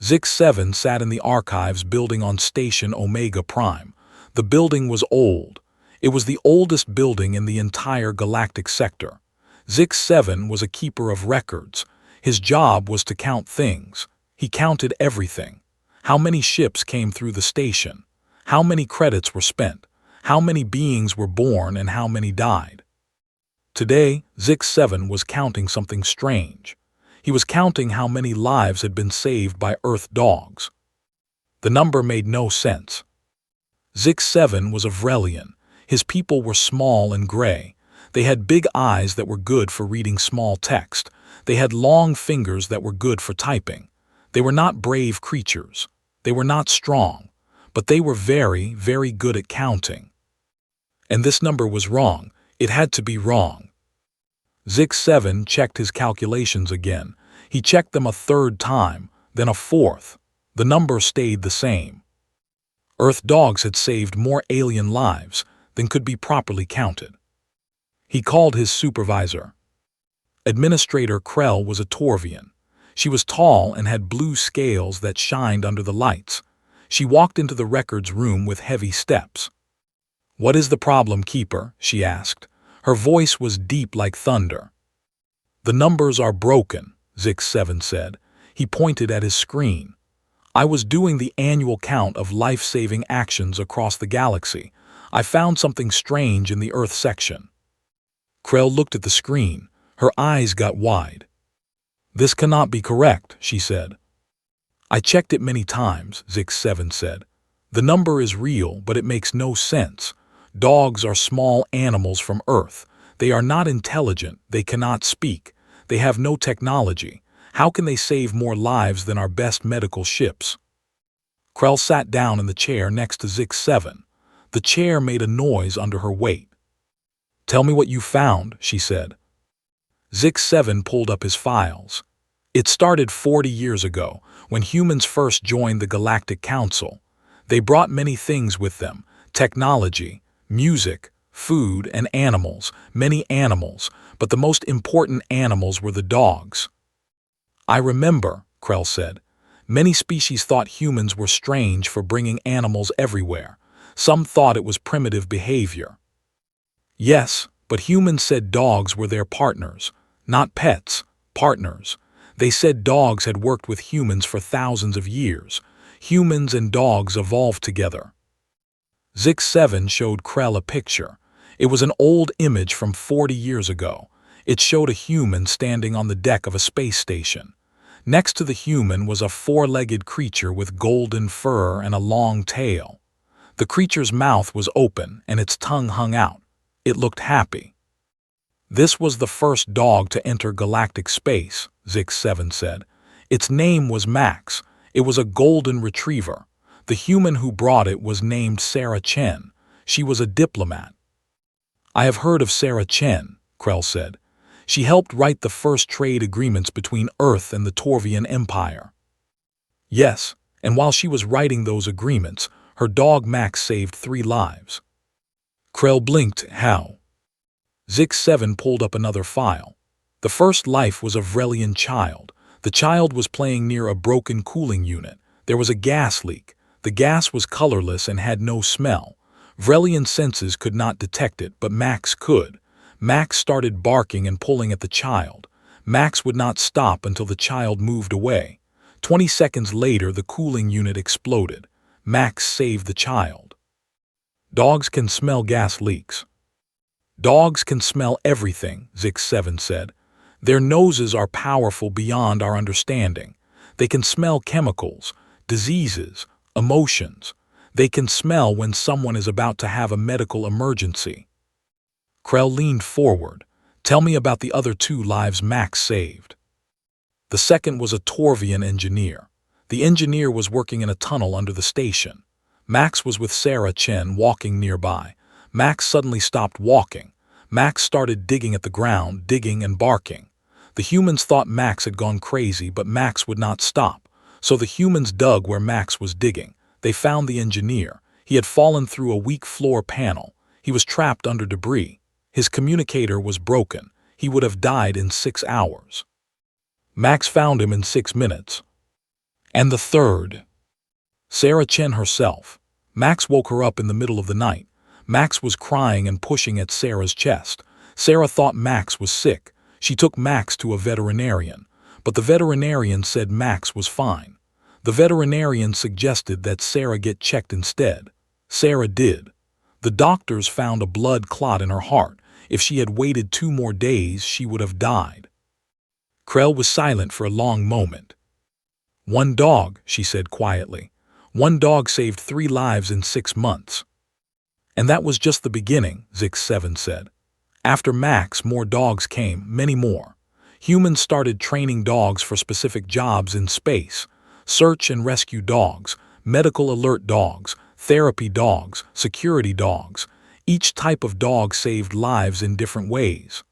Zix-7 sat in the archives building on Station Omega Prime. The building was old. It was the oldest building in the entire galactic sector. Zix-7 was a keeper of records. His job was to count things. He counted everything. How many ships came through the station? How many credits were spent? How many beings were born and how many died? Today, Zix-7 was counting something strange. He was counting how many lives had been saved by Earth dogs. The number made no sense. Zix-7 was a Vrelian. His people were small and gray. They had big eyes that were good for reading small text. They had long fingers that were good for typing. They were not brave creatures. They were not strong. But they were very, very good at counting. And this number was wrong. It had to be wrong. Zix-7 checked his calculations again. He checked them a third time, then a fourth. The number stayed the same. Earth dogs had saved more alien lives than could be properly counted. He called his supervisor. Administrator Krell was a Torvian. She was tall and had blue scales that shined under the lights. She walked into the records room with heavy steps. "What is the problem, Keeper?" she asked. Her voice was deep like thunder. "The numbers are broken," Zix-7 said. He pointed at his screen. "I was doing the annual count of life-saving actions across the galaxy. I found something strange in the Earth section." Krell looked at the screen. Her eyes got wide. "This cannot be correct," she said. "I checked it many times," Zix-7 said. "The number is real, but it makes no sense. Dogs are small animals from Earth. They are not intelligent. They cannot speak. They have no technology. How can they save more lives than our best medical ships?" Krell sat down in the chair next to Zix-7. The chair made a noise under her weight. "Tell me what you found," she said. Zix-7 pulled up his files. It started 40 years ago, when humans first joined the Galactic Council. They brought many things with them: technology, music, food, and animals, many animals, but the most important animals were the dogs. "I remember," Krell said. "Many species thought humans were strange for bringing animals everywhere. Some thought it was primitive behavior." "Yes, but humans said dogs were their partners. Not pets, partners. They said dogs had worked with humans for thousands of years. Humans and dogs evolved together." Zix-7 showed Krell a picture. It was an old image from 40 years ago. It showed a human standing on the deck of a space station. Next to the human was a four-legged creature with golden fur and a long tail. The creature's mouth was open and its tongue hung out. It looked happy. "This was the first dog to enter galactic space," Zix-7 said. "Its name was Max. It was a golden retriever. The human who brought it was named Sarah Chen. She was a diplomat." "I have heard of Sarah Chen," Krell said. "She helped write the first trade agreements between Earth and the Torvian Empire." "Yes, and while she was writing those agreements, her dog Max saved 3 lives." Krell blinked. "How?" Zix-7 pulled up another file. The first life was a Vrelian child. The child was playing near a broken cooling unit. There was a gas leak. The gas was colorless and had no smell. Vrelian senses could not detect it, but Max could. Max started barking and pulling at the child. Max would not stop until the child moved away. 20 seconds later, the cooling unit exploded. Max saved the child. "Dogs can smell gas leaks." "Dogs can smell everything," Zix-7 said. "Their noses are powerful beyond our understanding. They can smell chemicals, diseases, emotions. They can smell when someone is about to have a medical emergency." Krell leaned forward. "Tell me about the other 2 lives Max saved." "The second was a Torvian engineer. The engineer was working in a tunnel under the station. Max was with Sarah Chen walking nearby. Max suddenly stopped walking. Max started digging at the ground, digging and barking. The humans thought Max had gone crazy, but Max would not stop. So the humans dug where Max was digging. They found the engineer. He had fallen through a weak floor panel. He was trapped under debris. His communicator was broken. He would have died in 6 hours. Max found him in 6 minutes. And the third. Sarah Chen herself. Max woke her up in the middle of the night. Max was crying and pushing at Sarah's chest. Sarah thought Max was sick. She took Max to a veterinarian, but the veterinarian said Max was fine. The veterinarian suggested that Sarah get checked instead. Sarah did. The doctors found a blood clot in her heart. If she had waited 2 more days, she would have died. Krell was silent for a long moment. "One dog," she said quietly. "One dog saved 3 lives in 6 months. And that was just the beginning," Zix7 said. "After Max, more dogs came, many more. Humans started training dogs for specific jobs in space. Search and rescue dogs, medical alert dogs, therapy dogs, security dogs. Each type of dog saved lives in different ways."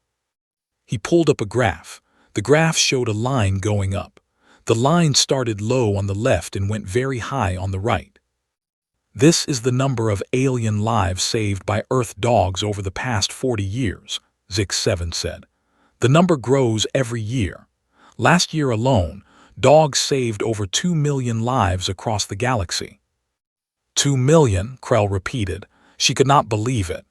He pulled up a graph. The graph showed a line going up. The line started low on the left and went very high on the right. "This is the number of alien lives saved by Earth dogs over the past 40 years, Zix7 said. "The number grows every year. Last year alone, dogs saved over 2 million lives across the galaxy." 2 million, Krell repeated. She could not believe it.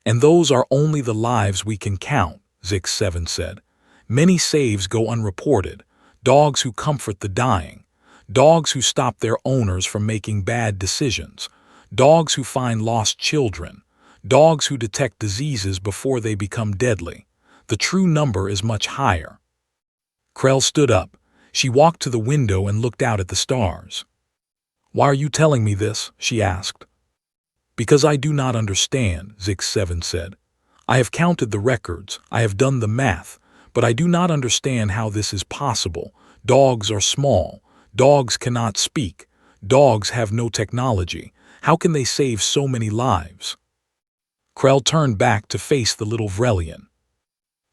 "And those are only the lives we can count," Zix7 said. "Many saves go unreported. Dogs who comfort the dying. Dogs who stop their owners from making bad decisions. Dogs who find lost children. Dogs who detect diseases before they become deadly. The true number is much higher." Krell stood up. She walked to the window and looked out at the stars. "Why are you telling me this?" she asked. "Because I do not understand," Zix7 said. "I have counted the records, I have done the math, but I do not understand how this is possible. Dogs are small. Dogs cannot speak. Dogs have no technology. How can they save so many lives?" Krell turned back to face the little Vrelian.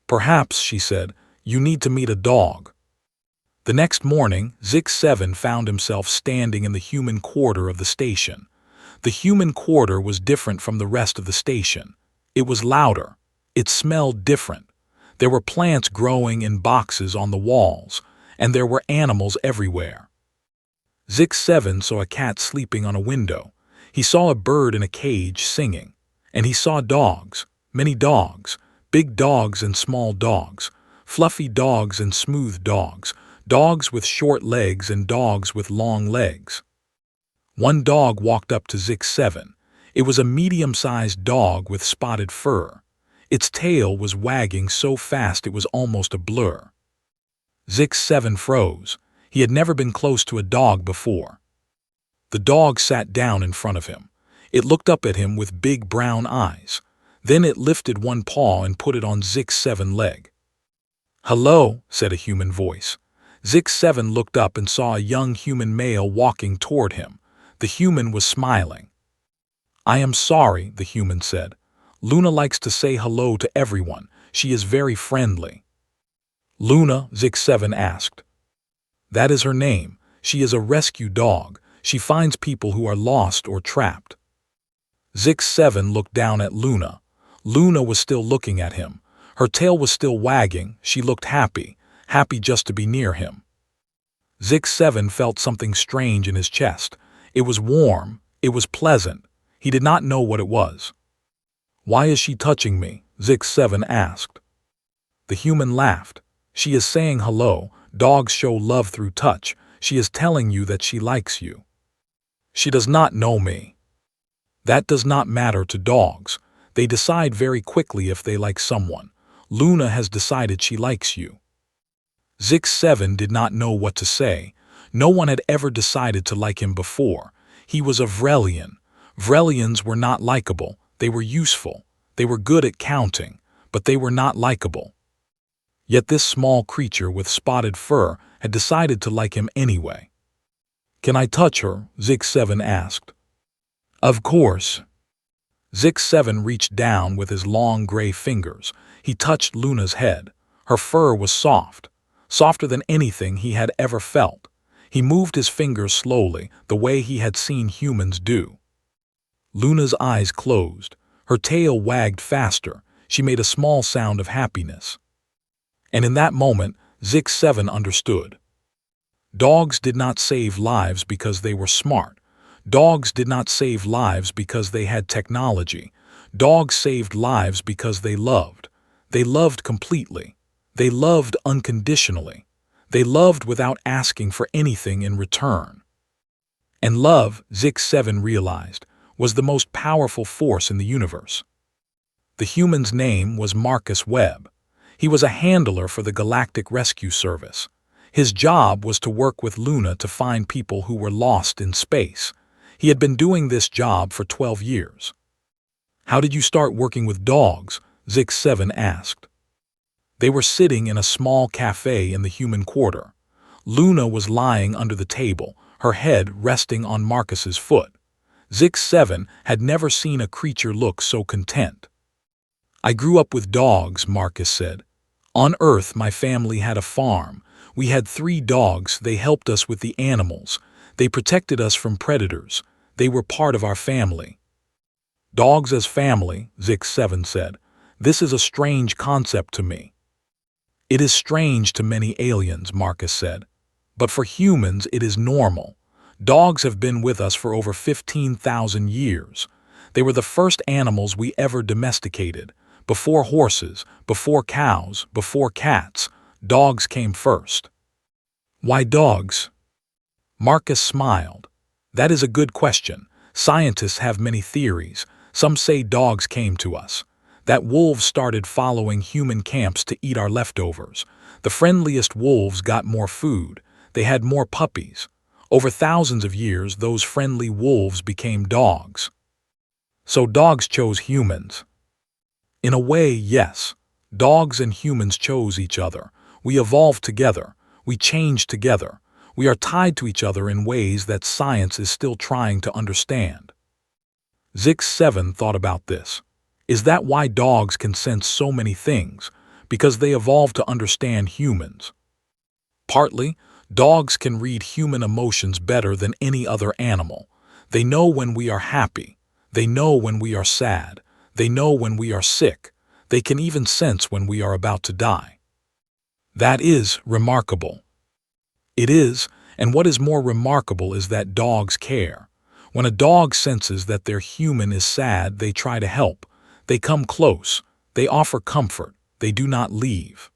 "Perhaps," she said, "you need to meet a dog." The next morning, Zix7 found himself standing in the human quarter of the station. The human quarter was different from the rest of the station. It was louder. It smelled different. There were plants growing in boxes on the walls, and there were animals everywhere. Zix7 saw a cat sleeping on a window. He saw a bird in a cage singing. And he saw dogs, many dogs, big dogs and small dogs, fluffy dogs and smooth dogs, dogs with short legs and dogs with long legs. One dog walked up to Zix7. It was a medium-sized dog with spotted fur. Its tail was wagging so fast it was almost a blur. Zix7 froze. He had never been close to a dog before. The dog sat down in front of him. It looked up at him with big brown eyes. Then it lifted one paw and put it on Zix7's leg. "Hello," said a human voice. Zix7 looked up and saw a young human male walking toward him. The human was smiling. "I am sorry," the human said. "Luna likes to say hello to everyone. She is very friendly." "Luna?" Zix7 asked. "That is her name. She is a rescue dog. She finds people who are lost or trapped." Zix7 looked down at Luna. Luna was still looking at him. Her tail was still wagging. She looked happy, happy just to be near him. Zix7 felt something strange in his chest. It was warm. It was pleasant. He did not know what it was. "Why is she touching me?" Zix7 asked. The human laughed. "She is saying hello. Dogs show love through touch. She is telling you that she likes you." "She does not know me." "That does not matter to dogs. They decide very quickly if they like someone. Luna has decided she likes you." Zix7 did not know what to say. No one had ever decided to like him before. He was a Vrelian. Vrelians were not likable. They were useful. They were good at counting, but they were not likable. Yet this small creature with spotted fur had decided to like him anyway. "Can I touch her?" Zix7 asked. "Of course." Zix7 reached down with his long gray fingers. He touched Luna's head. Her fur was soft, softer than anything he had ever felt. He moved his fingers slowly, the way he had seen humans do. Luna's eyes closed. Her tail wagged faster. She made a small sound of happiness. And in that moment, Zix7 understood. Dogs did not save lives because they were smart. Dogs did not save lives because they had technology. Dogs saved lives because they loved. They loved completely. They loved unconditionally. They loved without asking for anything in return. And love, Zik-7 realized, was the most powerful force in the universe. The human's name was Marcus Webb. He was a handler for the Galactic Rescue Service. His job was to work with Luna to find people who were lost in space. He had been doing this job for 12 years. "How did you start working with dogs?" Zik-7 asked. They were sitting in a small cafe in the human quarter. Luna was lying under the table, her head resting on Marcus's foot. Zik-7 had never seen a creature look so content. "I grew up with dogs," Marcus said. "On Earth, my family had a farm. We had 3 dogs. They helped us with the animals. They protected us from predators. They were part of our family." "Dogs as family," Zik-7 said. "This is a strange concept to me." "It is strange to many aliens," Marcus said. "But for humans, it is normal. Dogs have been with us for over 15,000 years. They were the first animals we ever domesticated. Before horses, before cows, before cats, dogs came first." "Why dogs?" Marcus smiled. "That is a good question. Scientists have many theories. Some say dogs came to us. That wolves started following human camps to eat our leftovers. The friendliest wolves got more food. They had more puppies. Over thousands of years, those friendly wolves became dogs. So dogs chose humans." "In a way, yes. Dogs and humans chose each other. We evolved together. We changed together. We are tied to each other in ways that science is still trying to understand." Zik-7 thought about this. Is that why dogs can sense so many things? Because they evolved to understand humans? Partly. Dogs can read human emotions better than any other animal. They know when we are happy. They know when we are sad. They know when we are sick. They can even sense when we are about to die. That is remarkable. It is, and what is more remarkable is that dogs care. When a dog senses that their human is sad, they try to help. They come close. They offer comfort. They do not leave.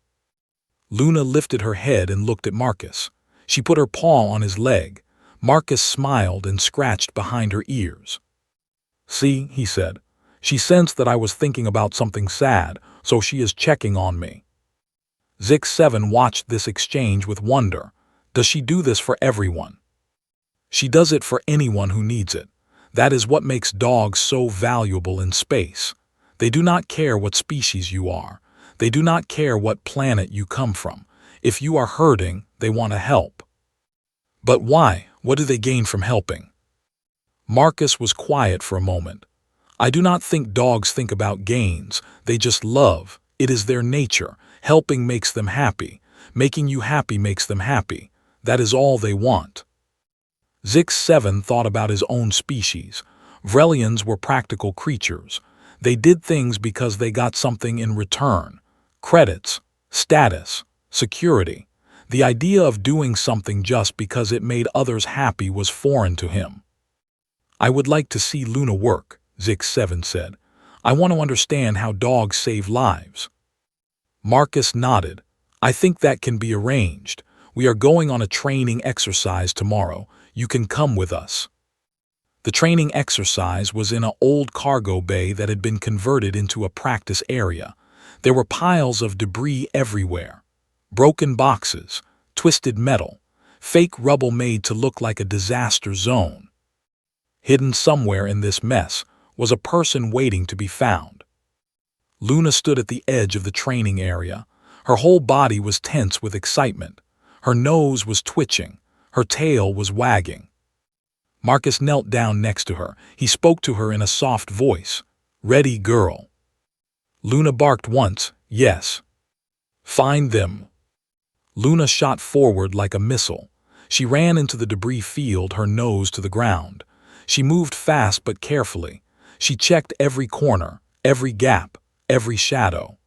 Luna lifted her head and looked at Marcus. She put her paw on his leg. Marcus smiled and scratched behind her ears. "See," he said. "She sensed that I was thinking about something sad, so she is checking on me." Zik-7 watched this exchange with wonder. Does she do this for everyone? She does it for anyone who needs it. That is what makes dogs so valuable in space. They do not care what species you are. They do not care what planet you come from. If you are hurting, they want to help. But why? What do they gain from helping? Marcus was quiet for a moment. "I do not think dogs think about gains. They just love. It is their nature. Helping makes them happy. Making you happy makes them happy. That is all they want." Zik-7 thought about his own species. Vrelians were practical creatures. They did things because they got something in return. Credits, status, security. The idea of doing something just because it made others happy was foreign to him. "I would like to see Luna work," Zik-7 said. "I want to understand how dogs save lives." Marcus nodded. "I think that can be arranged. We are going on a training exercise tomorrow. You can come with us." The training exercise was in an old cargo bay that had been converted into a practice area. There were piles of debris everywhere. Broken boxes, twisted metal, fake rubble made to look like a disaster zone. Hidden somewhere in this mess was a person waiting to be found. Luna stood at the edge of the training area. Her whole body was tense with excitement. Her nose was twitching. Her tail was wagging. Marcus knelt down next to her. He spoke to her in a soft voice. "Ready, girl." Luna barked once, "Yes." "Find them." Luna shot forward like a missile. She ran into the debris field, her nose to the ground. She moved fast but carefully. She checked every corner, every gap, every shadow.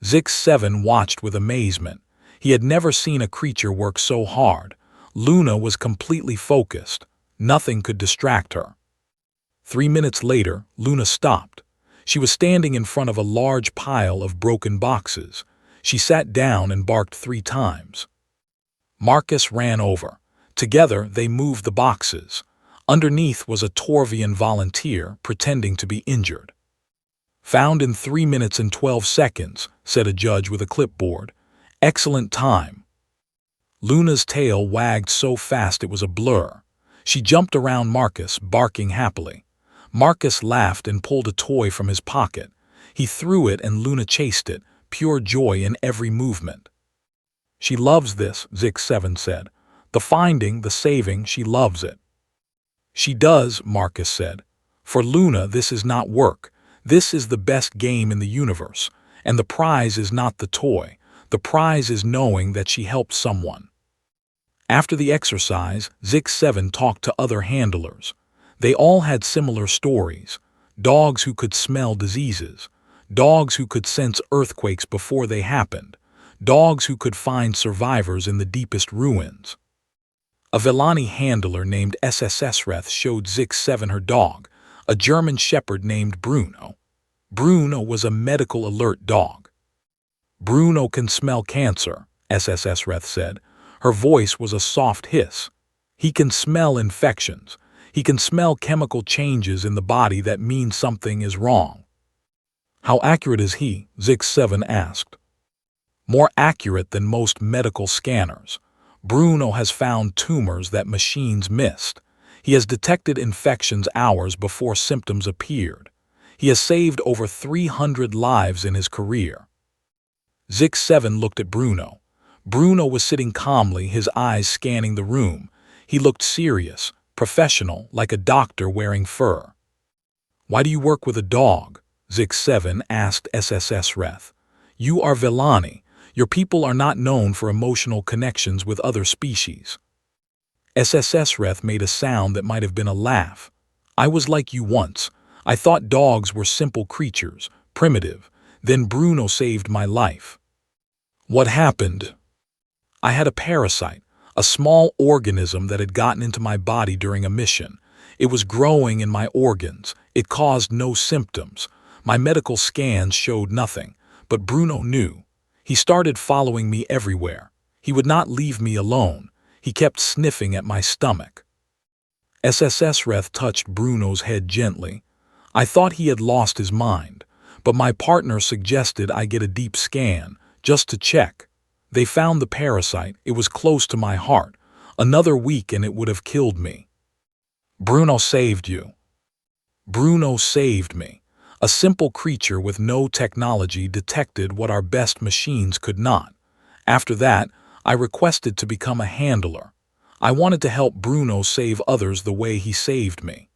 Zik-7 watched with amazement. He had never seen a creature work so hard. Luna was completely focused. Nothing could distract her. 3 minutes later, Luna stopped. She was standing in front of a large pile of broken boxes. She sat down and barked 3 times. Marcus ran over. Together, they moved the boxes. Underneath was a Torvian volunteer pretending to be injured. "Found in 3 minutes and 12 seconds, said a judge with a clipboard. "Excellent time." Luna's tail wagged so fast it was a blur. She jumped around Marcus, barking happily. Marcus laughed and pulled a toy from his pocket. He threw it and Luna chased it, pure joy in every movement. "She loves this," Zix7 said. "The finding, the saving, she loves it." "She does," Marcus said. "For Luna, this is not work. This is the best game in the universe. And the prize is not the toy. The prize is knowing that she helped someone." After the exercise, Zix7 talked to other handlers. They all had similar stories. Dogs who could smell diseases. Dogs who could sense earthquakes before they happened. Dogs who could find survivors in the deepest ruins. A Villani handler named SSSreth showed Zix7 her dog, a German shepherd named Bruno. Bruno was a medical alert dog. "Bruno can smell cancer," SSSreth said. Her voice was a soft hiss. "He can smell infections. He can smell chemical changes in the body that mean something is wrong." "How accurate is he?" Zix7 asked. "More accurate than most medical scanners. Bruno has found tumors that machines missed. He has detected infections hours before symptoms appeared. He has saved over 300 lives in his career." Zix7 looked at Bruno. Bruno was sitting calmly, his eyes scanning the room. He looked serious, professional, like a doctor wearing fur. "Why do you work with a dog?" Zix7 asked SSSreth. "You are Villani. Your people are not known for emotional connections with other species." SSSreth made a sound that might have been a laugh. "I was like you once. I thought dogs were simple creatures, primitive. Then Bruno saved my life." "What happened?" "I had a parasite, a small organism that had gotten into my body during a mission. It was growing in my organs. It caused no symptoms. My medical scans showed nothing, but Bruno knew. He started following me everywhere. He would not leave me alone. He kept sniffing at my stomach." SSSreth touched Bruno's head gently. "I thought he had lost his mind, but my partner suggested I get a deep scan, just to check. They found the parasite. It was close to my heart. Another week and it would have killed me." "Bruno saved you." "Bruno saved me. A simple creature with no technology detected what our best machines could not. After that, I requested to become a handler. I wanted to help Bruno save others the way he saved me."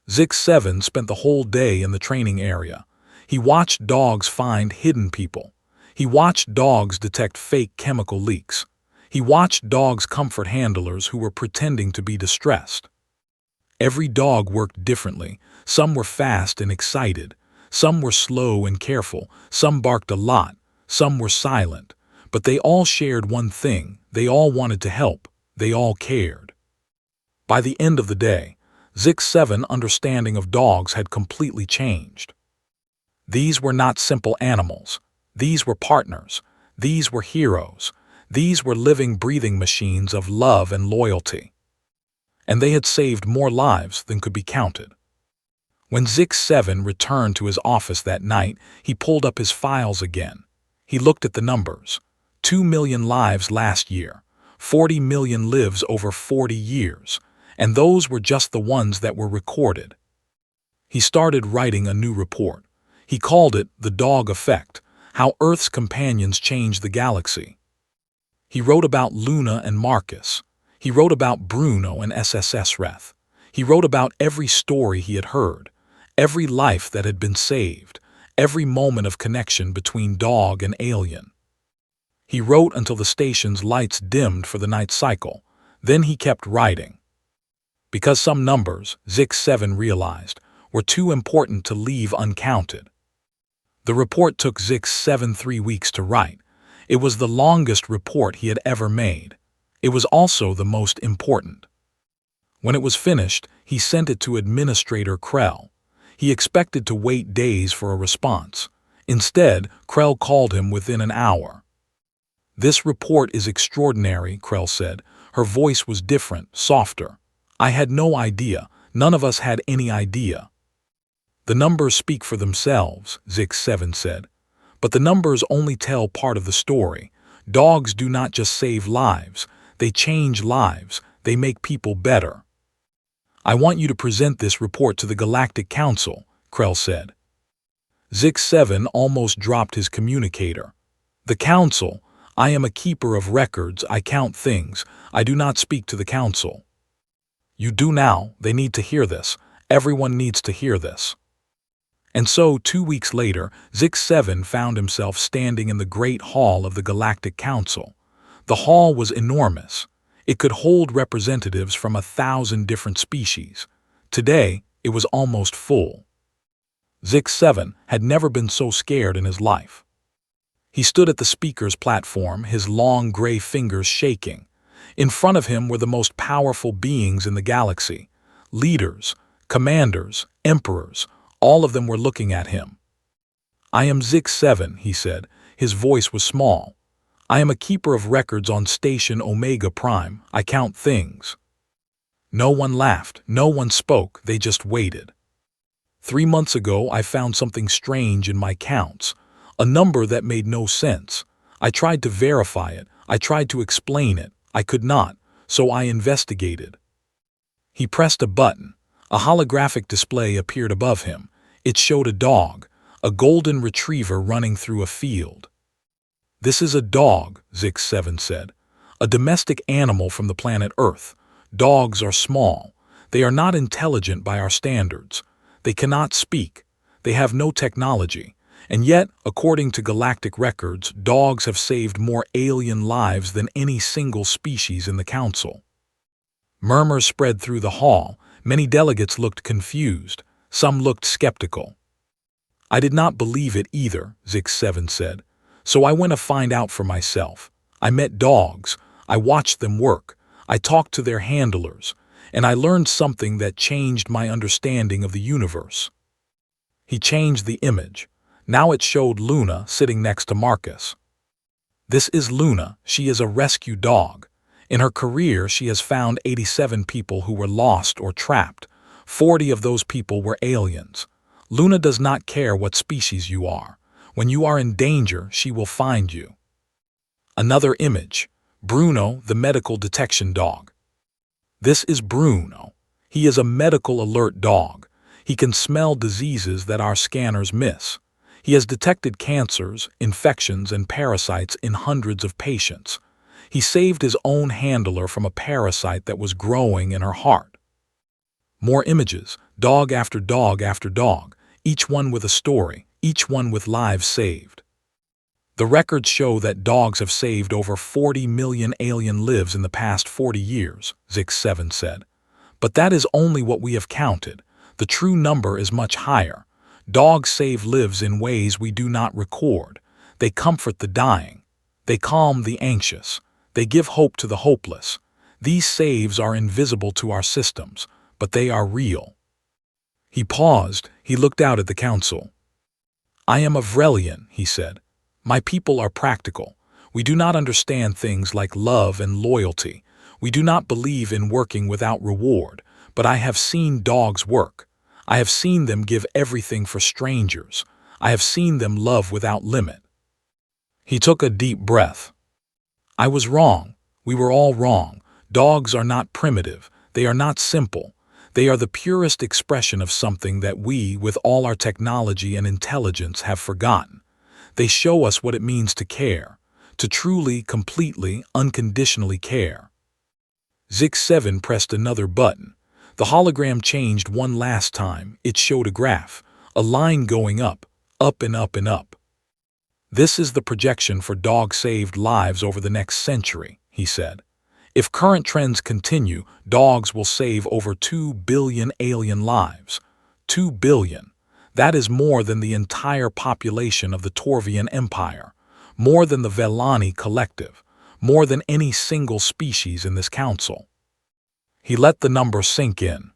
Zix7 spent the whole day in the training area. He watched dogs find hidden people. He watched dogs detect fake chemical leaks. He watched dogs comfort handlers who were pretending to be distressed. Every dog worked differently. Some were fast and excited. Some were slow and careful. Some barked a lot. Some were silent. But they all shared one thing. They all wanted to help. They all cared. By the end of the day, Zix7's understanding of dogs had completely changed. These were not simple animals. These were partners. These were heroes. These were living, breathing machines of love and loyalty. And they had saved more lives than could be counted. When Zix7 returned to his office that night, he pulled up his files again. He looked at the numbers. 2 million lives last year. 40 million lives over 40 years. And those were just the ones that were recorded. He started writing a new report. He called it The Dog Effect, How Earth's Companions Changed the Galaxy. He wrote about Luna and Marcus. He wrote about Bruno and SSSreth. He wrote about every story he had heard, every life that had been saved, every moment of connection between dog and alien. He wrote until the station's lights dimmed for the night cycle. Then he kept writing. Because some numbers, Zix7 realized, were too important to leave uncounted. The report took Zix7 3 weeks to write. It was the longest report he had ever made. It was also the most important. When it was finished, he sent it to Administrator Krell. He expected to wait days for a response. Instead, Krell called him within an hour. "This report is extraordinary," Krell said. Her voice was different, softer. "I had no idea. None of us had any idea." "The numbers speak for themselves," Zix-7 said. "But the numbers only tell part of the story. Dogs do not just save lives. They change lives. They make people better." "I want you to present this report to the Galactic Council," Krell said. Zix-7 almost dropped his communicator. "The Council? I am a keeper of records. I count things. I do not speak to the Council." "You do now. They need to hear this. Everyone needs to hear this." And so, 2 weeks later, Zix-7 found himself standing in the Great Hall of the Galactic Council. The hall was enormous. It could hold representatives from 1,000 different species. Today, it was almost full. Zix-7 had never been so scared in his life. He stood at the speaker's platform, his long gray fingers shaking. In front of him were the most powerful beings in the galaxy. Leaders, commanders, emperors, all of them were looking at him. "I am Zix-7, he said. His voice was small. "I am a keeper of records on Station Omega Prime. I count things." No one laughed, no one spoke, they just waited. 3 months ago, I found something strange in my counts, a number that made no sense. I tried to verify it, I tried to explain it, I could not, so I investigated. He pressed a button. A holographic display appeared above him. It showed a dog, a golden retriever running through a field. "This is a dog," Zix-7 said. "A domestic animal from the planet Earth. Dogs are small. They are not intelligent by our standards. They cannot speak. They have no technology. And yet, according to galactic records, dogs have saved more alien lives than any single species in the Council." Murmurs spread through the hall. Many delegates looked confused. Some looked skeptical. "I did not believe it either," Zix-7 said. "So I went to find out for myself. I met dogs. I watched them work. I talked to their handlers. And I learned something that changed my understanding of the universe." He changed the image. Now it showed Luna sitting next to Marcus. "This is Luna. She is a rescue dog. In her career, she has found 87 people who were lost or trapped. 40 of those people were aliens. Luna does not care what species you are. When you are in danger, she will find you." Another image. Bruno, the medical detection dog. "This is Bruno. He is a medical alert dog. He can smell diseases that our scanners miss. He has detected cancers, infections, and parasites in hundreds of patients. He saved his own handler from a parasite that was growing in her heart." More images. Dog after dog after dog. Each one with a story. Each one with lives saved. "The records show that dogs have saved over 40 million alien lives in the past 40 years, Zix-7 said. "But that is only what we have counted. The true number is much higher. Dogs save lives in ways we do not record. They comfort the dying. They calm the anxious. They give hope to the hopeless. These saves are invisible to our systems, but they are real." He paused. He looked out at the council. "I am a Vrelian," he said. "My people are practical. We do not understand things like love and loyalty. We do not believe in working without reward, but I have seen dogs work. I have seen them give everything for strangers. I have seen them love without limit." He took a deep breath. "I was wrong. We were all wrong. Dogs are not primitive. They are not simple. They are the purest expression of something that we, with all our technology and intelligence, have forgotten. They show us what it means to care, to truly, completely, unconditionally care." Zix-7 pressed another button. The hologram changed one last time. It showed a graph, a line going up and up and up. "This is the projection for dog-saved lives over the next century," he said. "If current trends continue, dogs will save over 2 billion alien lives. 2 billion. That is more than the entire population of the Torvian Empire, more than the Velani collective, more than any single species in this council. He let the number sink in.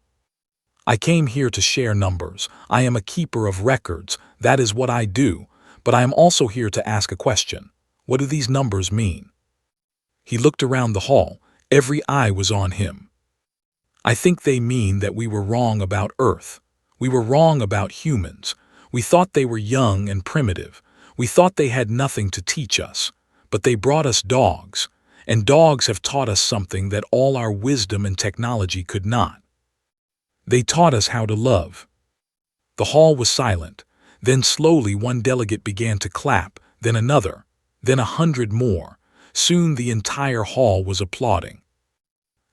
I came here to share numbers. I am a keeper of records. That is what I do. But I am also here to ask a question. What do these numbers mean? He looked around the hall. Every eye was on him. I think they mean that we were wrong about Earth. We were wrong about humans. We thought they were young and primitive. We thought they had nothing to teach us. But they brought us dogs. And dogs have taught us something that all our wisdom and technology could not. They taught us how to love. The hall was silent. Then slowly one delegate began to clap, then another, then 100 more. Soon the entire hall was applauding.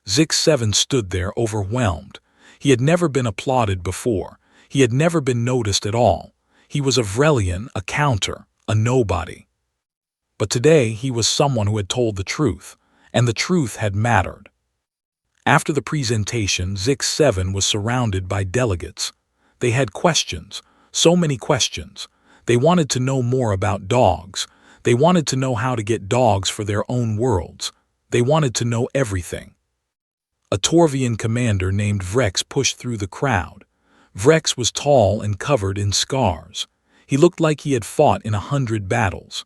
Zix-7 stood there overwhelmed. He had never been applauded before. He had never been noticed at all. He was a Vrelian, a counter, a nobody. But today he was someone who had told the truth, and the truth had mattered. After the presentation, Zix-7 was surrounded by delegates. They had questions, so many questions. They wanted to know more about dogs. They wanted to know how to get dogs for their own worlds. They wanted to know everything. A Torvian commander named Vrex pushed through the crowd. Vrex was tall and covered in scars. He looked like he had fought in 100 battles.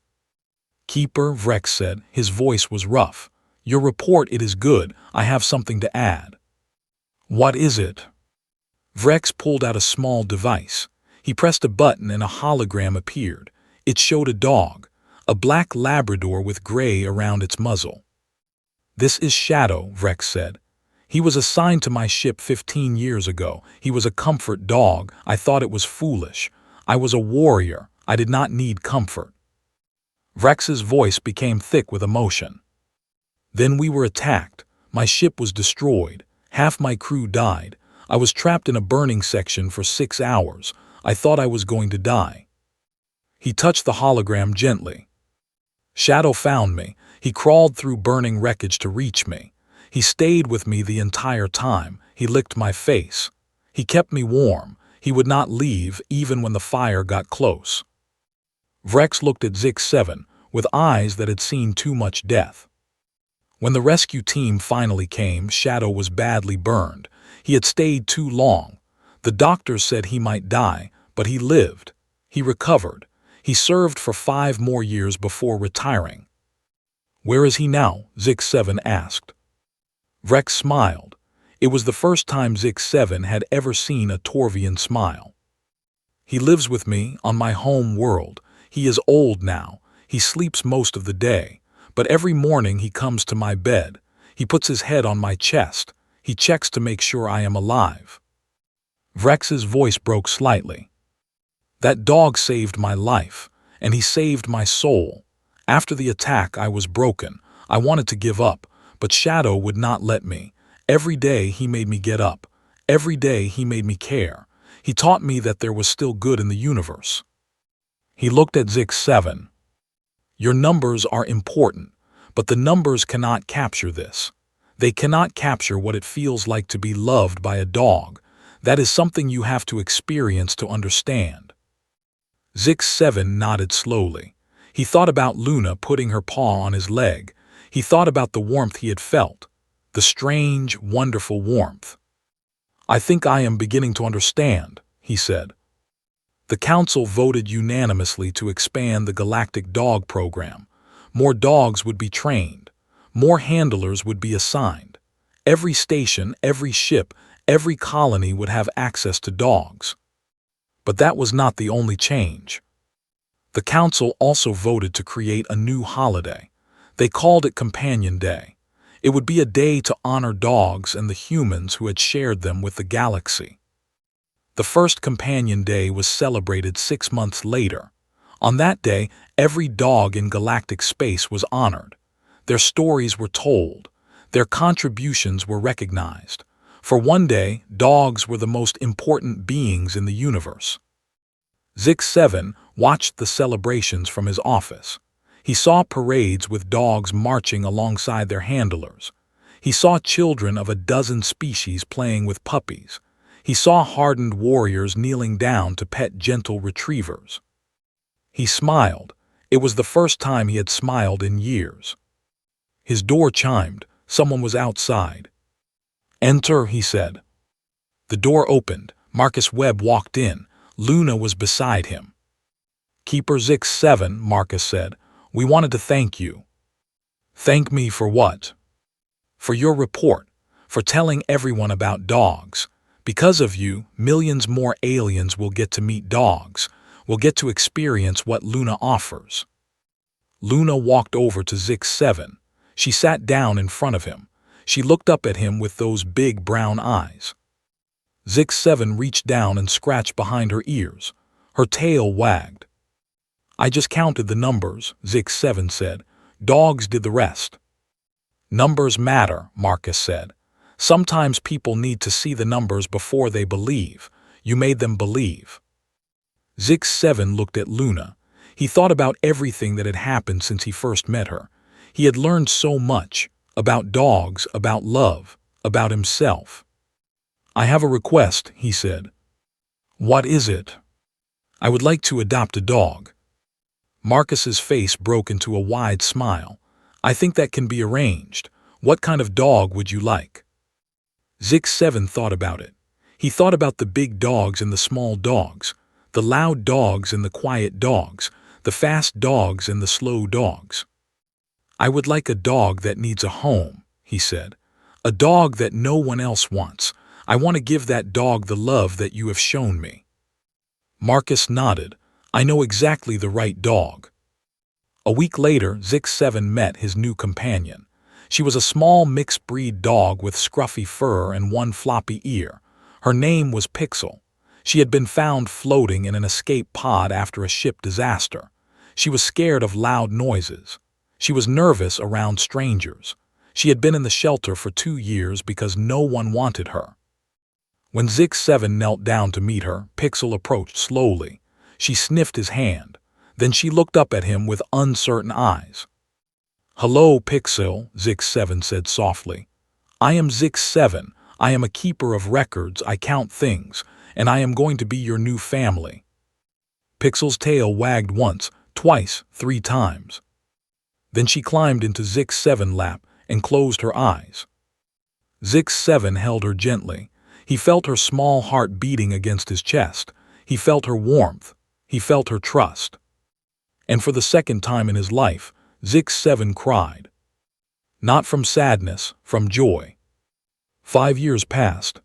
"Keeper," Vrex said, his voice was rough. "Your report, it is good. I have something to add." "What is it?" Vrex pulled out a small device. He pressed a button and a hologram appeared. It showed a dog, a black Labrador with gray around its muzzle. "This is Shadow," Vrex said. "He was assigned to my ship 15 years ago. He was a comfort dog. I thought it was foolish. I was a warrior. I did not need comfort." Vrex's voice became thick with emotion. "Then we were attacked. My ship was destroyed. Half my crew died. I was trapped in a burning section for 6 hours. I thought I was going to die." He touched the hologram gently. "Shadow found me. He crawled through burning wreckage to reach me. He stayed with me the entire time. He licked my face. He kept me warm. He would not leave even when the fire got close." Vrex looked at Zix-7 with eyes that had seen too much death. When the rescue team finally came, Shadow was badly burned. He had stayed too long. The doctors said he might die, but he lived. He recovered. He served for 5 more years before retiring. "Where is he now?" Zix-7 asked. Vrex smiled. It was the first time Zix-7 had ever seen a Torvian smile. "He lives with me on my home world. He is old now. He sleeps most of the day. But every morning he comes to my bed. He puts his head on my chest. He checks to make sure I am alive." Vrex's voice broke slightly. "That dog saved my life, and he saved my soul. After the attack I was broken. I wanted to give up, but Shadow would not let me. Every day he made me get up. Every day he made me care. He taught me that there was still good in the universe." He looked at Zix-7. "Your numbers are important, but the numbers cannot capture this. They cannot capture what it feels like to be loved by a dog. That is something you have to experience to understand." Zix-7 nodded slowly. He thought about Luna putting her paw on his leg. He thought about the warmth he had felt. The strange, wonderful warmth. "I think I am beginning to understand," he said. The council voted unanimously to expand the Galactic Dog Program. More dogs would be trained. More handlers would be assigned. Every station, every ship, every colony would have access to dogs. But that was not the only change. The council also voted to create a new holiday. They called it Companion Day. It would be a day to honor dogs and the humans who had shared them with the galaxy. The first Companion Day was celebrated 6 months later. On that day, every dog in galactic space was honored. Their stories were told. Their contributions were recognized. For one day, dogs were the most important beings in the universe. Zix-7 watched the celebrations from his office. He saw parades with dogs marching alongside their handlers. He saw children of a dozen species playing with puppies. He saw hardened warriors kneeling down to pet gentle retrievers. He smiled. It was the first time he had smiled in years. His door chimed. Someone was outside. "Enter," he said. The door opened. Marcus Webb walked in. Luna was beside him. "Keeper Zix-7," Marcus said. "We wanted to thank you." "Thank me for what?" "For your report, for telling everyone about dogs. Because of you, millions more aliens will get to meet dogs, will get to experience what Luna offers." Luna walked over to Zix-7. She sat down in front of him. She looked up at him with those big brown eyes. Zix-7 reached down and scratched behind her ears. Her tail wagged. "I just counted the numbers," Zix-7 said. "Dogs did the rest." "Numbers matter," Marcus said. "Sometimes people need to see the numbers before they believe. You made them believe." Zix-7 looked at Luna. He thought about everything that had happened since he first met her. He had learned so much, about dogs, about love, about himself. "I have a request," he said. "What is it?" "I would like to adopt a dog." Marcus's face broke into a wide smile. "I think that can be arranged. What kind of dog would you like?" Zix-7 thought about it. He thought about the big dogs and the small dogs, the loud dogs and the quiet dogs, the fast dogs and the slow dogs. "I would like a dog that needs a home," he said. "A dog that no one else wants. I want to give that dog the love that you have shown me." Marcus nodded. "I know exactly the right dog." A week later, Zix-7 met his new companion. She was a small mixed-breed dog with scruffy fur and one floppy ear. Her name was Pixel. She had been found floating in an escape pod after a ship disaster. She was scared of loud noises. She was nervous around strangers. She had been in the shelter for 2 years because no one wanted her. When Zix-7 knelt down to meet her, Pixel approached slowly. She sniffed his hand. Then she looked up at him with uncertain eyes. "Hello, Pixel," Zix-7 said softly. "I am Zix-7. I am a keeper of records. I count things, and I am going to be your new family." Pixel's tail wagged once, twice, 3 times. Then she climbed into Zix-7's lap and closed her eyes. Zix-7 held her gently. He felt her small heart beating against his chest. He felt her warmth. He felt her trust. And for the second time in his life, Zix-7 cried. Not from sadness, from joy. 5 years passed.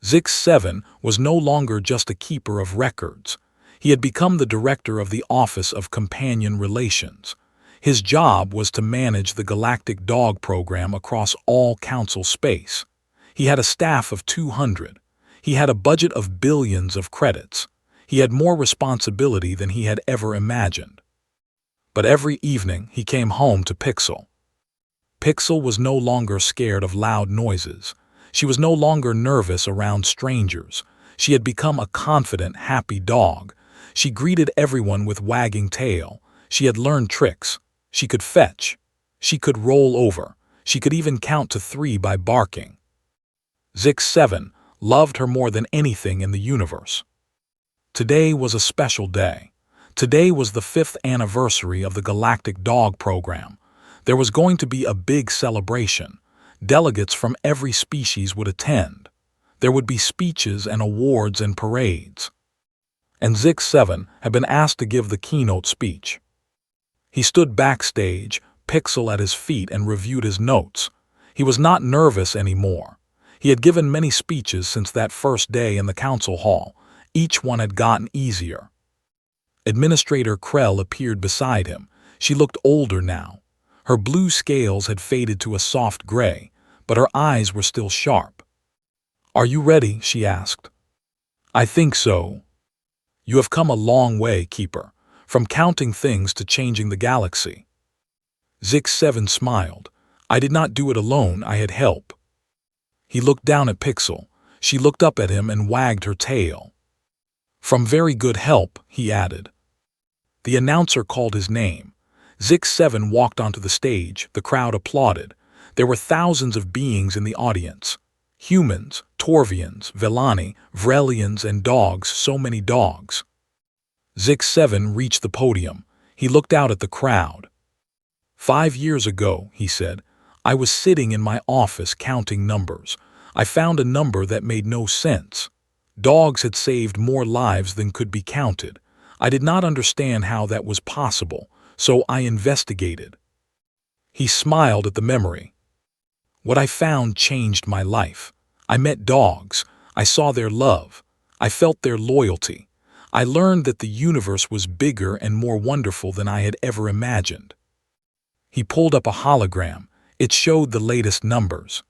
Zix-7 was no longer just a keeper of records. He had become the director of the Office of Companion Relations. His job was to manage the Galactic Dog Program across all Council space. He had a staff of 200. He had a budget of billions of credits. He had more responsibility than he had ever imagined. But every evening he came home to Pixel. Pixel was no longer scared of loud noises. She was no longer nervous around strangers. She had become a confident, happy dog. She greeted everyone with wagging tail. She had learned tricks. She could fetch. She could roll over. She could even count to 3 by barking. Zix-7 loved her more than anything in the universe. Today was a special day. Today was the 5th anniversary of the Galactic Dog Program. There was going to be a big celebration. Delegates from every species would attend. There would be speeches and awards and parades. And Zix-7 had been asked to give the keynote speech. He stood backstage, Pixel at his feet, and reviewed his notes. He was not nervous anymore. He had given many speeches since that first day in the council hall. Each one had gotten easier. Administrator Krell appeared beside him. She looked older now. Her blue scales had faded to a soft gray, but her eyes were still sharp. "Are you ready?" she asked. "I think so." "You have come a long way, Keeper, from counting things to changing the galaxy." Zix-7 smiled. "I did not do it alone, I had help." He looked down at Pixel. She looked up at him and wagged her tail. "From very good help," he added. The announcer called his name. Zix-7 walked onto the stage. The crowd applauded. There were thousands of beings in the audience. Humans, Torvians, Velani, Vrelians, and dogs, so many dogs. Zix-7 reached the podium. He looked out at the crowd. 5 years ago, he said, I was sitting in my office counting numbers. I found a number that made no sense. Dogs had saved more lives than could be counted. I did not understand how that was possible, so I investigated. He smiled at the memory. What I found changed my life. I met dogs. I saw their love. I felt their loyalty. I learned that the universe was bigger and more wonderful than I had ever imagined. He pulled up a hologram. It showed the latest numbers.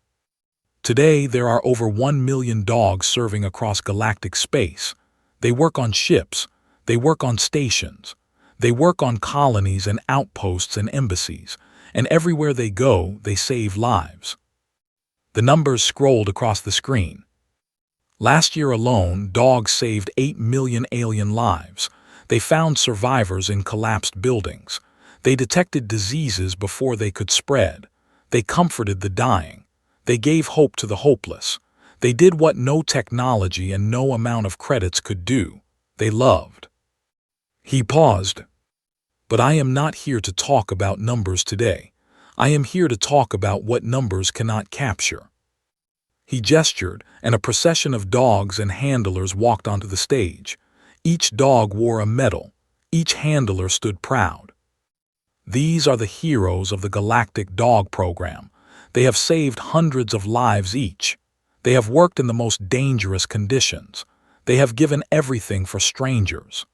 Today, there are over 1 million dogs serving across galactic space. They work on ships. They work on stations. They work on colonies and outposts and embassies. And everywhere they go, they save lives. The numbers scrolled across the screen. Last year alone, dogs saved 8 million alien lives. They found survivors in collapsed buildings. They detected diseases before they could spread. They comforted the dying. They gave hope to the hopeless. They did what no technology and no amount of credits could do. They loved. He paused. But I am not here to talk about numbers today. I am here to talk about what numbers cannot capture. He gestured, and a procession of dogs and handlers walked onto the stage. Each dog wore a medal. Each handler stood proud. These are the heroes of the Galactic Dog Program. They have saved hundreds of lives each. They have worked in the most dangerous conditions. They have given everything for strangers.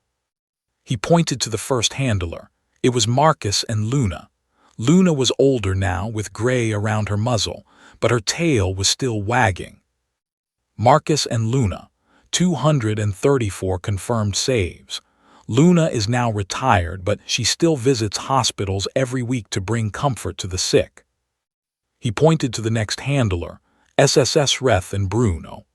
He pointed to the first handler. It was Marcus and Luna. Luna was older now, with gray around her muzzle, but her tail was still wagging. Marcus and Luna, 234 confirmed saves. Luna is now retired, but she still visits hospitals every week to bring comfort to the sick. He pointed to the next handler, SSS Reth and Bruno.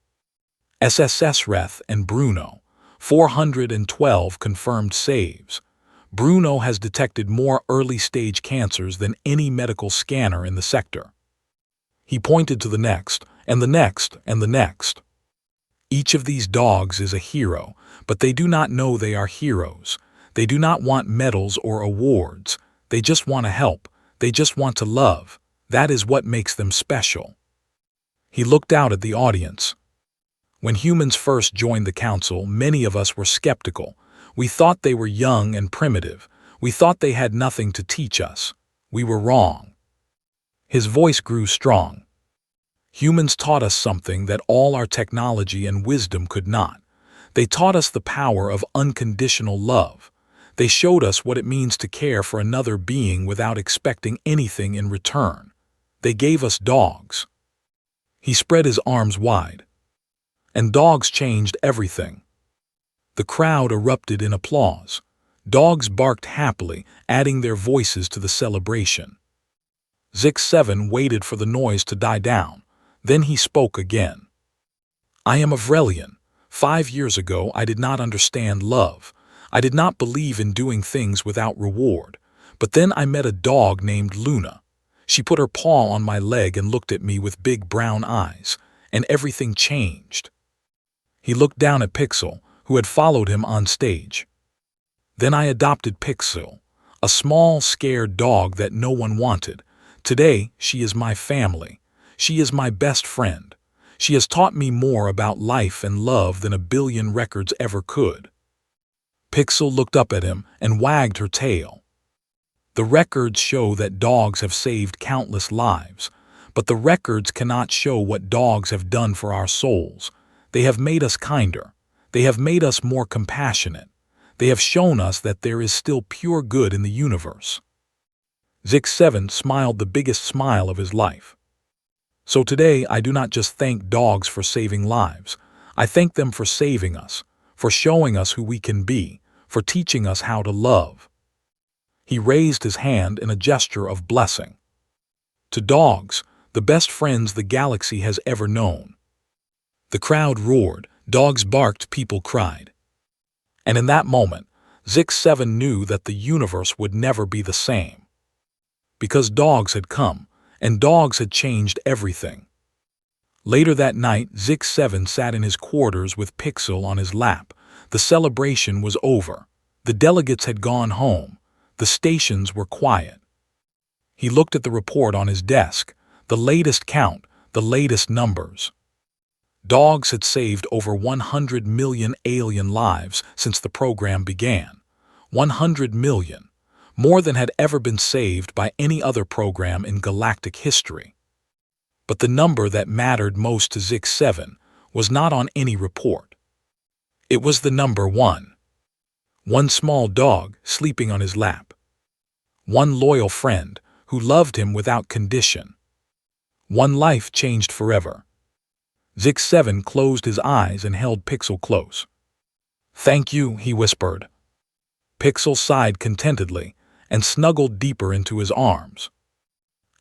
SSS Reth and Bruno, 412 confirmed saves. Bruno has detected more early-stage cancers than any medical scanner in the sector. He pointed to the next, and the next, and the next. Each of these dogs is a hero, but they do not know they are heroes. They do not want medals or awards. They just want to help. They just want to love. That is what makes them special. He looked out at the audience. When humans first joined the council, many of us were skeptical. We thought they were young and primitive. We thought they had nothing to teach us. We were wrong. His voice grew strong. Humans taught us something that all our technology and wisdom could not. They taught us the power of unconditional love. They showed us what it means to care for another being without expecting anything in return. They gave us dogs. He spread his arms wide. And dogs changed everything. The crowd erupted in applause. Dogs barked happily, adding their voices to the celebration. Zix7 waited for the noise to die down. Then he spoke again. I am Avrelian. 5 years ago, I did not understand love. I did not believe in doing things without reward. But then I met a dog named Luna. She put her paw on my leg and looked at me with big brown eyes, and everything changed. He looked down at Pixel, who had followed him on stage. Then I adopted Pixel, a small, scared dog that no one wanted. Today, she is my family. She is my best friend. She has taught me more about life and love than 1,000,000,000 records ever could. Pixel looked up at him and wagged her tail. The records show that dogs have saved countless lives, but the records cannot show what dogs have done for our souls. They have made us kinder. They have made us more compassionate. They have shown us that there is still pure good in the universe. Zix7 smiled the biggest smile of his life. So today, I do not just thank dogs for saving lives. I thank them for saving us, for showing us who we can be, for teaching us how to love. He raised his hand in a gesture of blessing. To dogs, the best friends the galaxy has ever known. The crowd roared, dogs barked, people cried. And in that moment, Zix7 knew that the universe would never be the same. Because dogs had come, and dogs had changed everything. Later that night, Zix7 sat in his quarters with Pixel on his lap. The celebration was over. The delegates had gone home. The stations were quiet. He looked at the report on his desk, the latest count, the latest numbers. Dogs had saved over 100 million alien lives since the program began. 100 million, more than had ever been saved by any other program in galactic history. But the number that mattered most to Zix-7 was not on any report. It was the number 1. One small dog sleeping on his lap. One loyal friend who loved him without condition. One life changed forever. Zix-7 closed his eyes and held Pixel close. "Thank you," he whispered. Pixel sighed contentedly and snuggled deeper into his arms.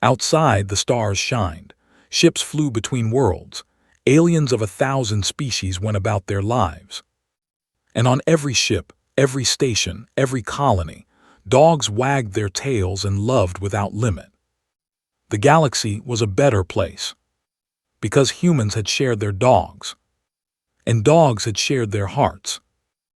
Outside, the stars shined. Ships flew between worlds. Aliens of 1,000 species went about their lives. And on every ship, every station, every colony, dogs wagged their tails and loved without limit. The galaxy was a better place, because humans had shared their dogs, and dogs had shared their hearts.